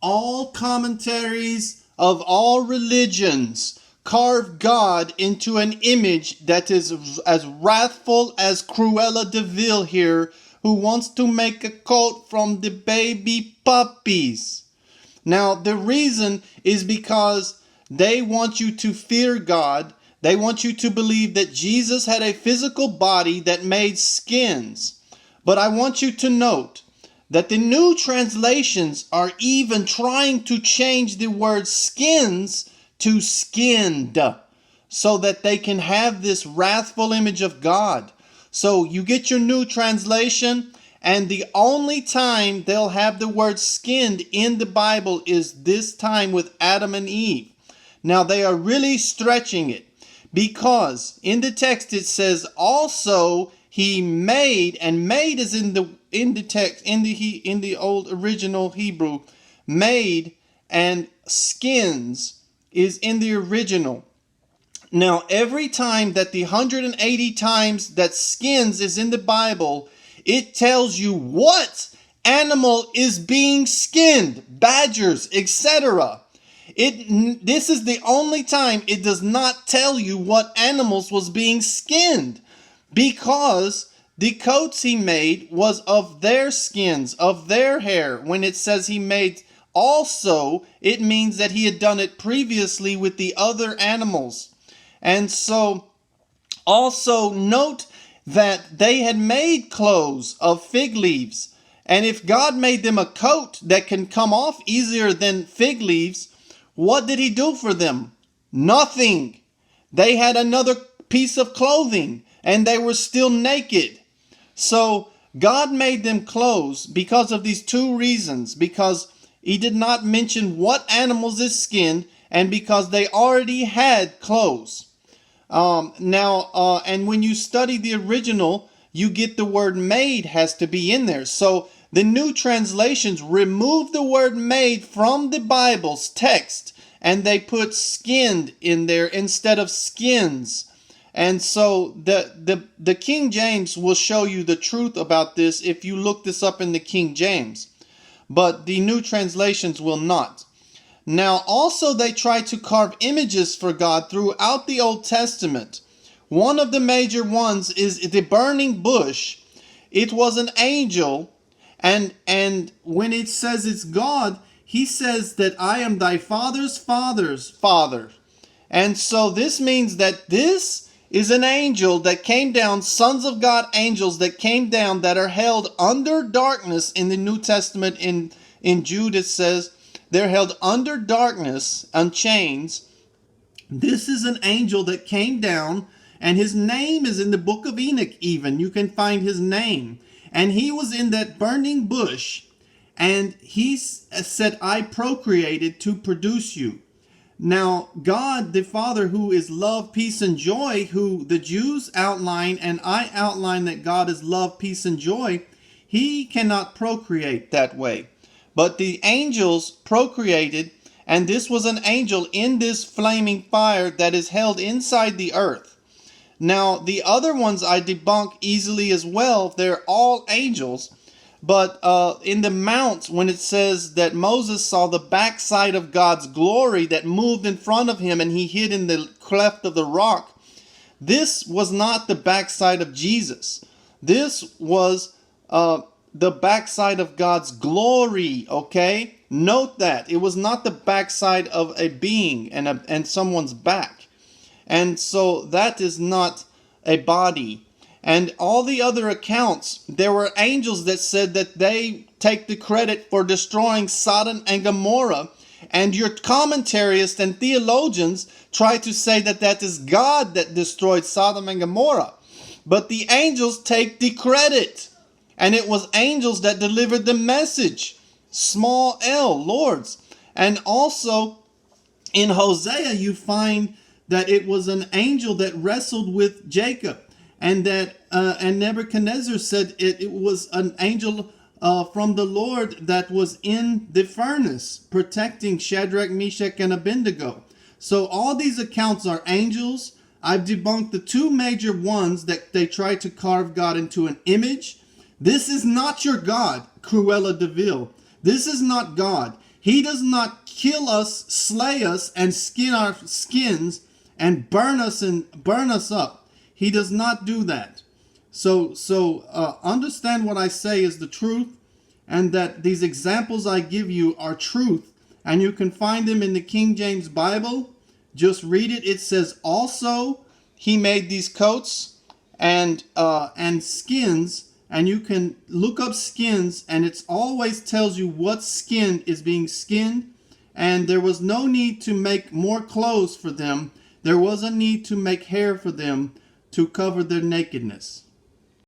all commentaries of all religions carve God into an image that is as wrathful as Cruella de Vil here, who wants to make a cult from the baby puppies. Now, the reason is because they want you to fear God. They want you to believe that Jesus had a physical body that made skins. But I want you to note that the new translations are even trying to change the word skins to skinned so that they can have this wrathful image of God. So you get your new translation, and the only time they'll have the word skinned in the Bible is this time with Adam and Eve. Now they are really stretching it, because in the text it says also he made, and made is in the text in the old original Hebrew, made, and skins is in the original. Now, every time that the 180 times that skins is in the Bible, it tells you what animal is being skinned, badgers, etc. This is the only time it does not tell you what animals was being skinned, because the coats he made was of their skins, of their hair. When it says he made also, it means that he had done it previously with the other animals. And so also note that they had made clothes of fig leaves. And if God made them a coat that can come off easier than fig leaves, what did he do for them? Nothing. They had another piece of clothing and they were still naked. So God made them clothes because of these two reasons. Because he did not mention what animals is skinned, and because they already had clothes. And when you study the original, you get the word made has to be in there. So the new translations remove the word made from the Bible's text, and they put skinned in there instead of skins. And so the King James will show you the truth about this if you look this up in the King James, but the new translations will not. Now, also they try to carve images for God throughout the Old Testament. One of the major ones is the burning bush. It was an angel, and when it says it's God, he says that I am thy father's father's father. And so this means that this is an angel that came down, sons of God angels that came down, that are held under darkness in the New Testament. In Jude it says, they're held under darkness on chains. This is an angel that came down, and his name is in the book of Enoch even. You can find his name. And he was in that burning bush, and he said, I procreated to produce you. Now, God the Father, who is love, peace, and joy, who the Jews outline, and I outline that God is love, peace, and joy, he cannot procreate that way. But the angels procreated, and this was an angel in this flaming fire that is held inside the earth. Now, the other ones I debunk easily as well. They're all angels. But in the mount, when it says that Moses saw the backside of God's glory that moved in front of him, and he hid in the cleft of the rock, this was not the backside of Jesus. This was the backside of God's glory, okay? Note that. It was not the backside of a being and someone's back. And so that is not a body. And all the other accounts, there were angels that said that they take the credit for destroying Sodom and Gomorrah. And your commentarists and theologians try to say that that is God that destroyed Sodom and Gomorrah. But the angels take the credit. And it was angels that delivered the message. Small L, lords. And also in Hosea you find that it was an angel that wrestled with Jacob. And that and Nebuchadnezzar said it was an angel from the Lord that was in the furnace protecting Shadrach, Meshach, and Abednego. So all these accounts are angels. I've debunked the two major ones that they try to carve God into an image. This is not your God, Cruella de Vil. This is not God. He does not kill us, slay us, and skin our skins and burn us up. He does not do that. So understand what I say is the truth, and that these examples I give you are truth, and you can find them in the King James Bible. Just read it. It says, also he made these coats and skins, and you can look up skins, and it always tells you what skin is being skinned. And there was no need to make more clothes for them. There was a need to make hair for them to cover their nakedness.